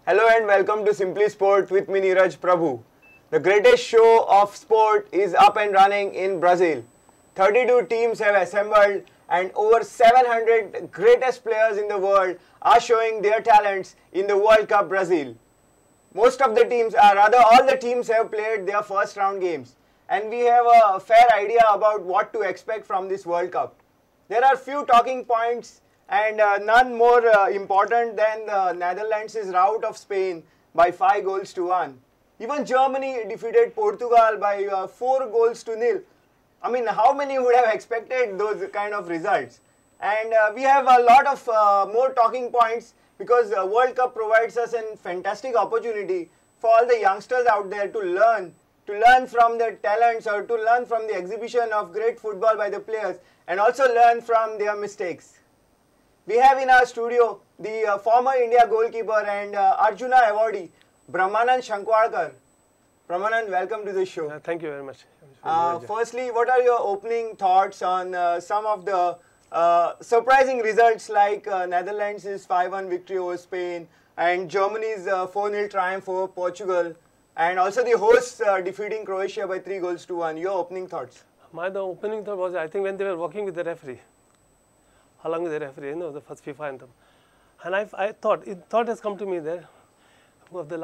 Hello and welcome to Simply Sport with me Neeraj Prabhu. The greatest show of sport is up and running in Brazil. 32 teams have assembled and over 700 greatest players in the world are showing their talents in the World Cup Brazil. Most of the teams, rather all the teams have played their first round games and we have a fair idea about what to expect from this World Cup. There are few talking points and none more important than the Netherlands' rout of Spain by 5-1. Even Germany defeated Portugal by 4-0. I mean, how many would have expected those kind of results? And we have a lot of more talking points because the World Cup provides us a fantastic opportunity for all the youngsters out there to learn from their talents or to learn from the exhibition of great football by the players and also learn from their mistakes. We have in our studio the former India goalkeeper and Arjuna awardee, Brahmanand Shankwarkar. Brahmanand, welcome to the show. Thank you very much. Firstly, what are your opening thoughts on some of the surprising results like Netherlands' 5-1 victory over Spain and Germany's 4-0 triumph over Portugal and also the hosts defeating Croatia by 3-1? Your opening thoughts? The opening thought was, I think when they were working with the referee, along with the referee, the first FIFA anthem. And I thought, thought has come to me there of the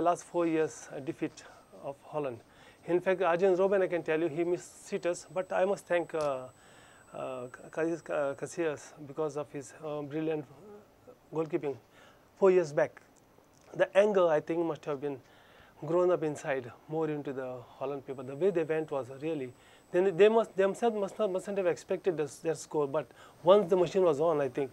last 4 years defeat of Holland. In fact, Arjen Robben, I can tell you, he missed sitters, but I must thank Casillas because of his brilliant goalkeeping 4 years back. The anger, I think, must have been grown up inside more into the Holland people. The way they went was really, they themselves mustn't have expected their score, but once the machine was on, I think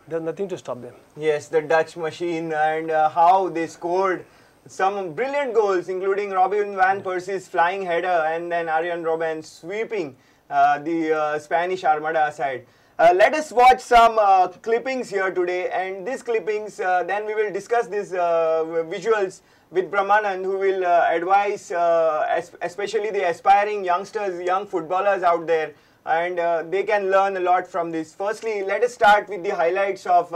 there's nothing to stop them. Yes, the Dutch machine and how they scored some brilliant goals, including Robin van Persie's flying header and then Arjen Robben sweeping the Spanish Armada aside. Let us watch some clippings here today, and these clippings, then we will discuss these visuals with Brahmanand, who will advise especially the aspiring youngsters, young footballers out there, and they can learn a lot from this. Firstly, let us start with the highlights of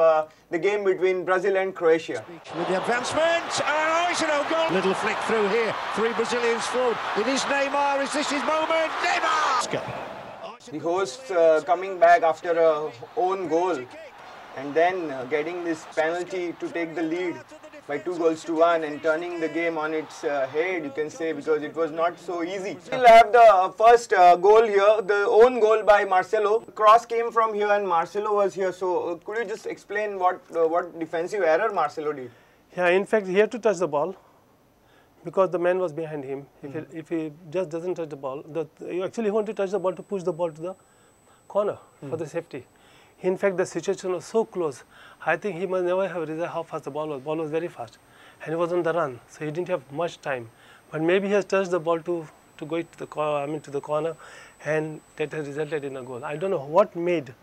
the game between Brazil and Croatia. With the advancement, it's an own goal. Little flick through here, 3 Brazilians forward. It is Neymar, is this his moment? Neymar! The hosts coming back after a own goal and then getting this penalty to take the lead by 2-1 and turning the game on its head, you can say, because it was not so easy. We'll have the first goal here, the own goal by Marcelo. Cross came from here and Marcelo was here. So could you just explain what defensive error Marcelo did? Yeah, in fact, he had to touch the ball because the man was behind him. If he just doesn't touch the ball, you actually want to touch the ball to push the ball to the corner for the safety. In fact, the situation was so close. I think he must never have realized how fast the ball was. The ball was very fast, and he was on the run, so he didn't have much time. But maybe he has touched the ball to go to the corner, and that has resulted in a goal. I don't know what made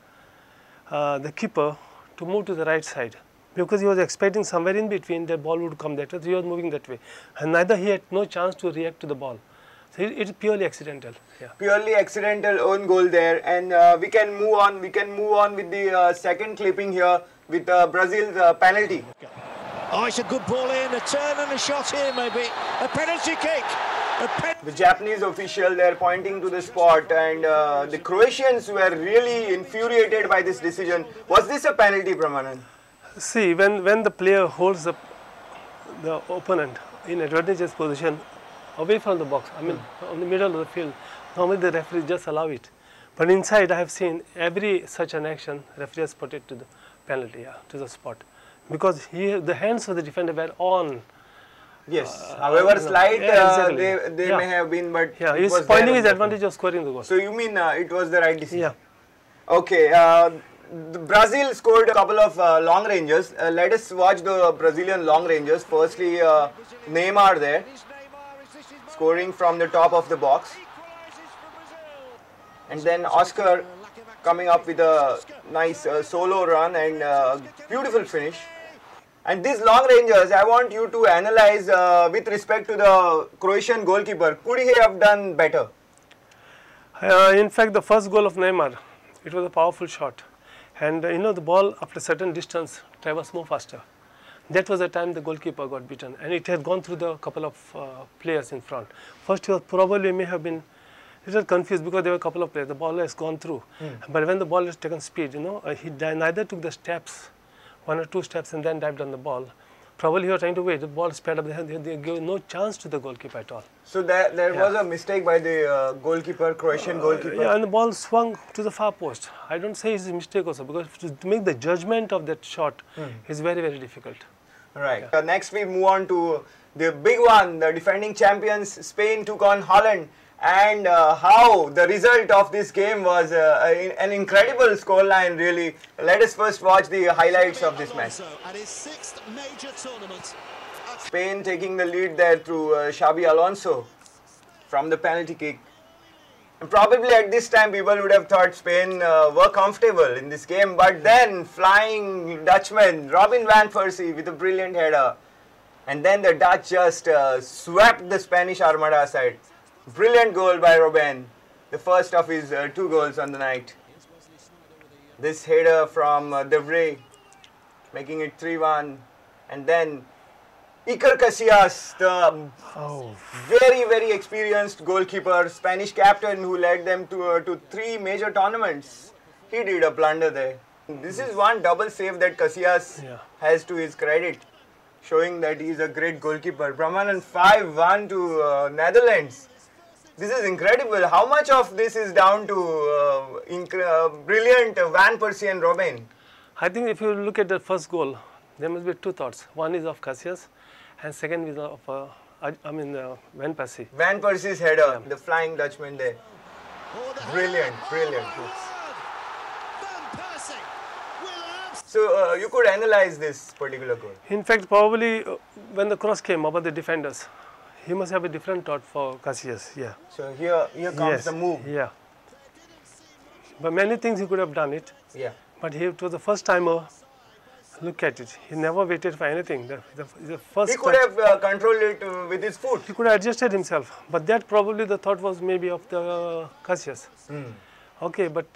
the keeper to move to the right side, because he was expecting somewhere in between that ball would come that way. So he was moving that way, and neither he had no chance to react to the ball. So it's purely accidental. Yeah. Purely accidental own goal there, and we can move on. We can move on with the second clipping here with Brazil's penalty. Oh, it's a good ball in, a turn and a shot here maybe. A penalty kick. The Japanese official there pointing to the spot, and the Croatians were really infuriated by this decision. Was this a penalty, Brahmanand? See, when the player holds the opponent in advantageous position away from the box, I mean on the middle of the field, normally the referee just allow it. But inside I have seen every such an action, referee has put it to the penalty, to the spot. Because the hands of the defender were on. Yes, however slight they may have been, but yeah, he's spoiling his advantage of scoring the goal. So you mean it was the right decision? Yeah. Okay, Brazil scored a couple of long ranges. Let us watch the Brazilian long ranges. Firstly, Neymar there, scoring from the top of the box. And then Oscar coming up with a nice solo run and beautiful finish. And these long rangers, I want you to analyze with respect to the Croatian goalkeeper. Could he have done better? In fact, the first goal of Neymar, it was a powerful shot. And the ball after a certain distance travels more faster. That was the time the goalkeeper got beaten, and it had gone through the couple of players in front. First, he was probably may have been a little confused because there were a couple of players. The ball has gone through, but when the ball has taken speed, he neither took the steps, 1 or 2 steps, and then dived on the ball. Probably he was trying to wait. The ball sped up. They gave no chance to the goalkeeper at all. So there was a mistake by the goalkeeper, Croatian goalkeeper. Yeah, and the ball swung to the far post. I don't say it's a mistake also, because to make the judgment of that shot is very, very difficult. Right. Next we move on to the big one. The defending champions Spain took on Holland, and how the result of this game was an incredible scoreline, really. Let us first watch the highlights of this match. At his 6th major tournament. Spain taking the lead there through Xabi Alonso from the penalty kick. And probably at this time people would have thought Spain were comfortable in this game, but then flying Dutchman Robin van Persie with a brilliant header, and then the Dutch just swept the Spanish Armada aside. Brilliant goal by Robben, the first of his 2 goals on the night. This header from De Vrij, making it 3-1, and then Iker Casillas, the very, very experienced goalkeeper, Spanish captain who led them to 3 major tournaments. He did a blunder there. This is one double save that Casillas has to his credit, showing that he is a great goalkeeper. Brahmanan 5-1 to Netherlands. This is incredible. How much of this is down to brilliant Van Persie and Robben? I think if you look at the first goal, there must be 2 thoughts. One is of Casillas, and second is of Van Persie. Van Persie's header, the flying Dutchman there. Brilliant, brilliant. So you could analyze this particular goal. In fact, probably when the cross came over the defenders, he must have a different thought for Casillas. Yeah. So here comes the move. Yeah. But many things he could have done it. Yeah. But it was the first timer. Look at it. He never waited for anything. The first he could have controlled it with his foot. He could have adjusted himself. But that probably the thought was maybe of the Casillas. Okay, but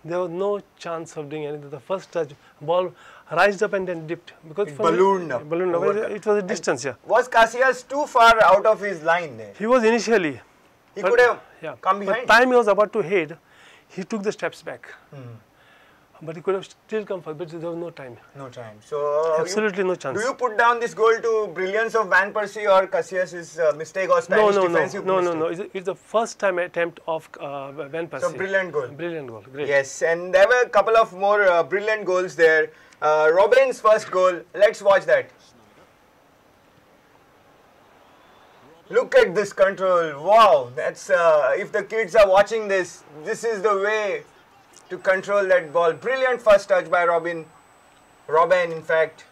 there was no chance of doing anything. The first touch, ball rised up and then dipped. Because ballooned up. Ballooned up. It was a distance, Was Casillas too far out of his line there? He was initially. He could have come behind. But time he was about to head, he took the steps back. But he could have still come forward, but there was no time. No time. So absolutely no chance. Do you put down this goal to brilliance of Van Persie or Casillas' mistake or Spanish defensive mistake? No. It's the first time attempt of Van Persie. So brilliant goal. Brilliant goal. Great. Yes, and there were a couple of more brilliant goals there. Robben's first goal. Let's watch that. Look at this control. Wow, that's if the kids are watching this, this is the way to control that ball. Brilliant first touch by Robben, in fact.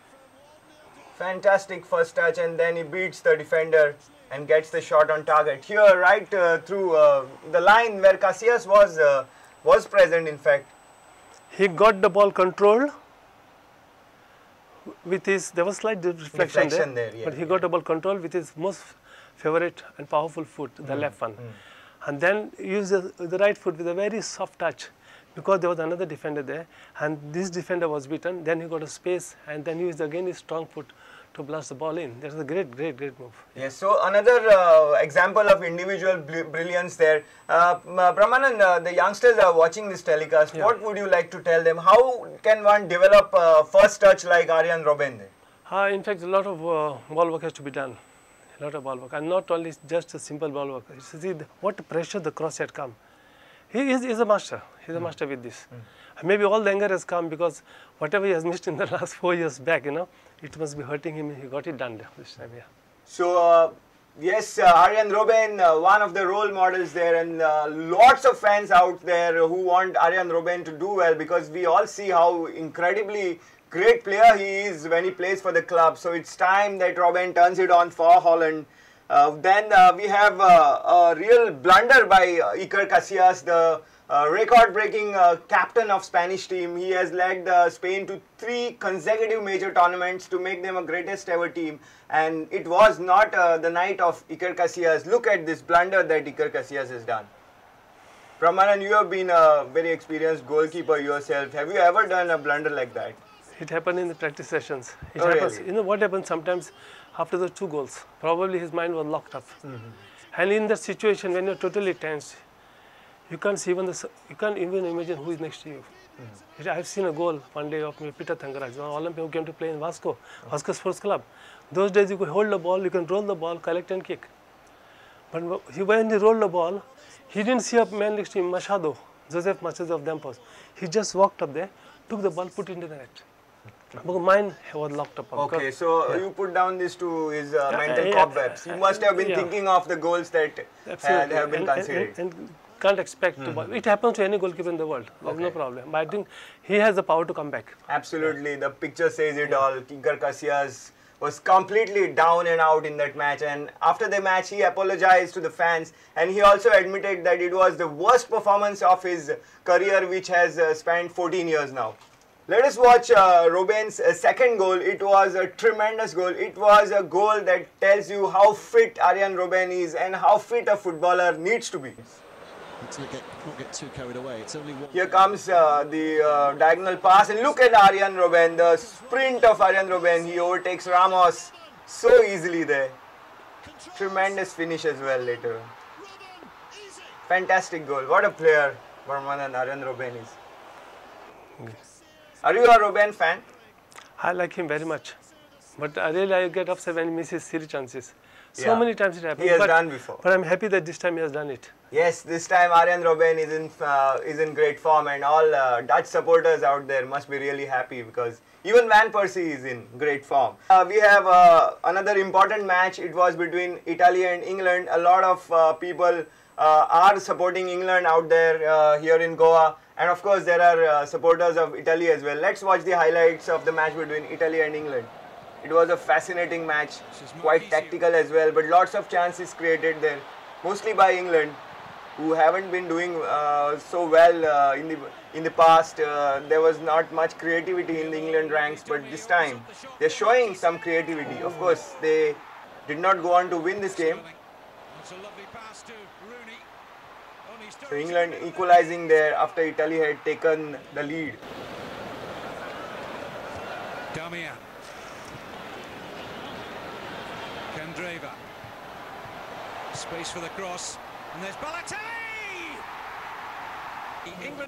Fantastic first touch, and then he beats the defender and gets the shot on target. Here, right through the line where Casillas was present, in fact. He got the ball controlled with his, there was slight reflection there, but he got the ball controlled with his most favorite and powerful foot, the left one. And then used the right foot with a very soft touch, because there was another defender there, and this defender was beaten. Then he got a space, and then he used again his strong foot to blast the ball in. That was a great move. Yes, so another example of individual brilliance there. Brahmanan, the youngsters are watching this telecast. What would you like to tell them? How can one develop first touch like Arjen Robben? In fact, a lot of ball work has to be done. A lot of ball work, and not only just a simple ball work. See what pressure the cross had come. He is a master. He's a master with this. Maybe all the anger has come because whatever he has missed in the last 4 years back, it must be hurting him. He got it done this time, So, yes, Arjen Robben, one of the role models there, and lots of fans out there who want Arjen Robben to do well, because we all see how incredibly great player he is when he plays for the club. So it's time that Robben turns it on for Holland. Then we have a real blunder by Iker Casillas, the record-breaking captain of Spanish team. He has led Spain to 3 consecutive major tournaments to make them a greatest ever team. And it was not the night of Iker Casillas. Look at this blunder that Iker Casillas has done. Brahmanan, you have been a very experienced goalkeeper yourself. Have you ever done a blunder like that? It happened in the practice sessions. It Oh, happens. really? You know what happens sometimes after the 2 goals? Probably his mind was locked up. And in that situation, when you're totally tense, you can't see even you can't even imagine who is next to you. I've seen a goal one day of Peter Thangaraj, an Olympian who came to play in Vasco Sports Club. Those days you could hold the ball, you can roll the ball, collect and kick. But when he rolled the ball, he didn't see a man next to him, Machado, Joseph Machado of Dempos. He just walked up there, took the ball, put it into the net. Because mine was locked up. Okay, so you put down this to his mental cobwebs. He must have been thinking of the goals that have been considered. And can't expect to. It happens to any goalkeeper in the world. There's no problem. But I think he has the power to come back. Absolutely, the picture says it all. Iker Casillas was completely down and out in that match, and after the match he apologized to the fans, and he also admitted that it was the worst performance of his career, which has spanned 14 years now. Let us watch Robben's second goal. It was a tremendous goal. It was a goal that tells you how fit Arjen Robben is and how fit a footballer needs to be. Let's not get too carried away. It's only one. Here comes the diagonal pass, and look at Arjen Robben, the sprint of Arjen Robben. He overtakes Ramos so easily there. Tremendous finish as well later. Fantastic goal. What a player Arjen Robben is. Are you a Robben fan? I like him very much. But I get upset when he misses silly chances. So many times it happens. He has done before. But I'm happy that this time he has done it. Yes, this time Arjen Robben is in great form, and all Dutch supporters out there must be really happy because even Van Persie is in great form. We have another important match. It was between Italy and England. A lot of people are supporting England out there here in Goa, and of course there are supporters of Italy as well. Let's watch the highlights of the match between Italy and England. It was a fascinating match, quite tactical as well, but lots of chances created there, mostly by England, who haven't been doing so well in the past. There was not much creativity in the England ranks, but this time they're showing some creativity. Of course, they did not go on to win this game. So England equalizing there after Italy had taken the lead. Damia. Candreva. Space for the cross. And there's Balotelli!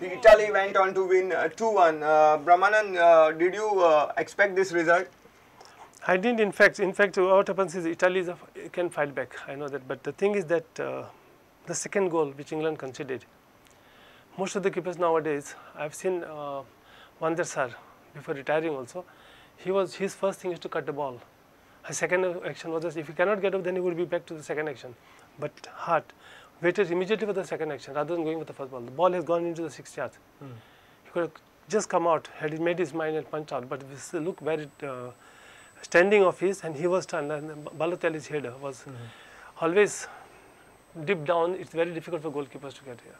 Italy went on to win 2-1. Brahmanan, did you expect this result? I didn't, in fact, what happens is Italy can fight back. I know that. But the thing is that the second goal which England conceded, most of the keepers nowadays, I've seen Van der Sar before retiring also, his first thing is to cut the ball. His second action was just, if he cannot get up, then he would be back to the second action. But Hart waited immediately for the second action rather than going with the first ball. The ball has gone into the 6 yards. He could have just come out, had he made his mind and punched out. But look where it standing of his, and he was stunned. And Balotelli's header was always deep down. It's very difficult for goalkeepers to get here.